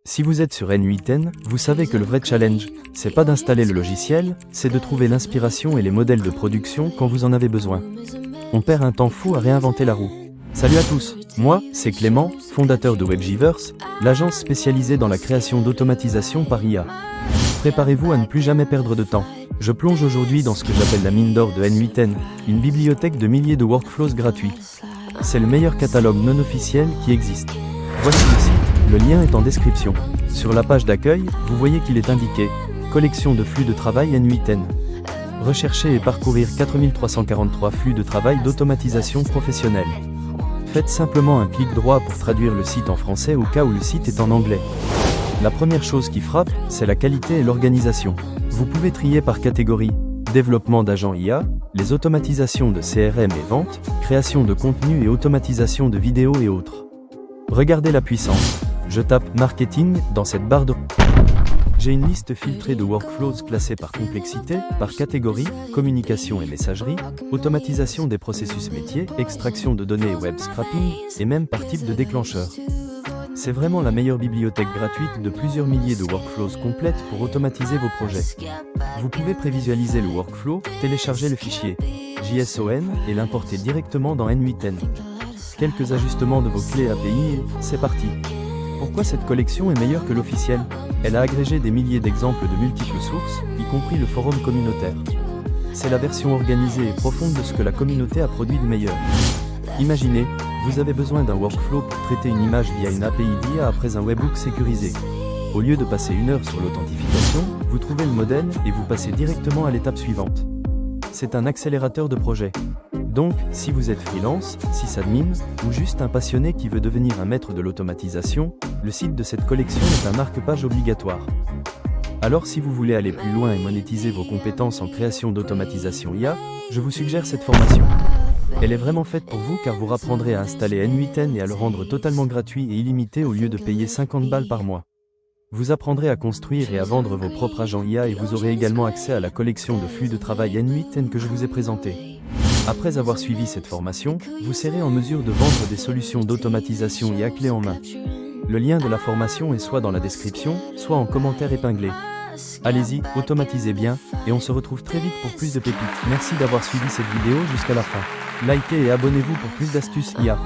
Si vous êtes sur N8N, vous savez que le vrai challenge, c'est pas d'installer le logiciel, c'est de trouver l'inspiration et les modèles de production quand vous en avez besoin. On perd un temps fou à réinventer la roue. Salut à tous, moi, c'est Clément, fondateur de WebGivers, l'agence spécialisée dans la création d'automatisation par IA. Préparez-vous à ne plus jamais perdre de temps. Je plonge aujourd'hui dans ce que j'appelle la mine d'or de N8N, une bibliothèque de milliers de workflows gratuits. C'est le meilleur catalogue non officiel qui existe. Voici le site. Le lien est en description. Sur la page d'accueil, vous voyez qu'il est indiqué « Collection de flux de travail N8N ». Recherchez et parcourir 4343 flux de travail d'automatisation professionnelle. Faites simplement un clic droit pour traduire le site en français au cas où le site est en anglais. La première chose qui frappe, c'est la qualité et l'organisation. Vous pouvez trier par catégorie « Développement d'agents IA », les automatisations de CRM et vente, création de contenu et automatisation de vidéos et autres. Regardez la puissance. Je tape « Marketing » dans cette barre de... J'ai une liste filtrée de workflows classés par complexité, par catégorie, communication et messagerie, automatisation des processus métiers, extraction de données et web scrapping, et même par type de déclencheur. C'est vraiment la meilleure bibliothèque gratuite de plusieurs milliers de workflows complètes pour automatiser vos projets. Vous pouvez prévisualiser le workflow, télécharger le fichier JSON et l'importer directement dans N8N. Quelques ajustements de vos clés API et c'est parti. Pourquoi cette collection est meilleure que l'officielle? Elle a agrégé des milliers d'exemples de multiples sources, y compris le forum communautaire. C'est la version organisée et profonde de ce que la communauté a produit de meilleur. Imaginez, vous avez besoin d'un workflow pour traiter une image via une API d'IA après un webhook sécurisé. Au lieu de passer 1 heure sur l'authentification, vous trouvez le modèle et vous passez directement à l'étape suivante. C'est un accélérateur de projet. Donc, si vous êtes freelance, sysadmin, ou juste un passionné qui veut devenir un maître de l'automatisation, le site de cette collection est un marque-page obligatoire. Alors si vous voulez aller plus loin et monétiser vos compétences en création d'automatisation IA, je vous suggère cette formation. Elle est vraiment faite pour vous car vous apprendrez à installer N8N et à le rendre totalement gratuit et illimité au lieu de payer 50 balles par mois. Vous apprendrez à construire et à vendre vos propres agents IA et vous aurez également accès à la collection de flux de travail N8N que je vous ai présentée. Après avoir suivi cette formation, vous serez en mesure de vendre des solutions d'automatisation IA clé en main. Le lien de la formation est soit dans la description, soit en commentaire épinglé. Allez-y, automatisez bien, et on se retrouve très vite pour plus de pépites. Merci d'avoir suivi cette vidéo jusqu'à la fin. Likez et abonnez-vous pour plus d'astuces IA.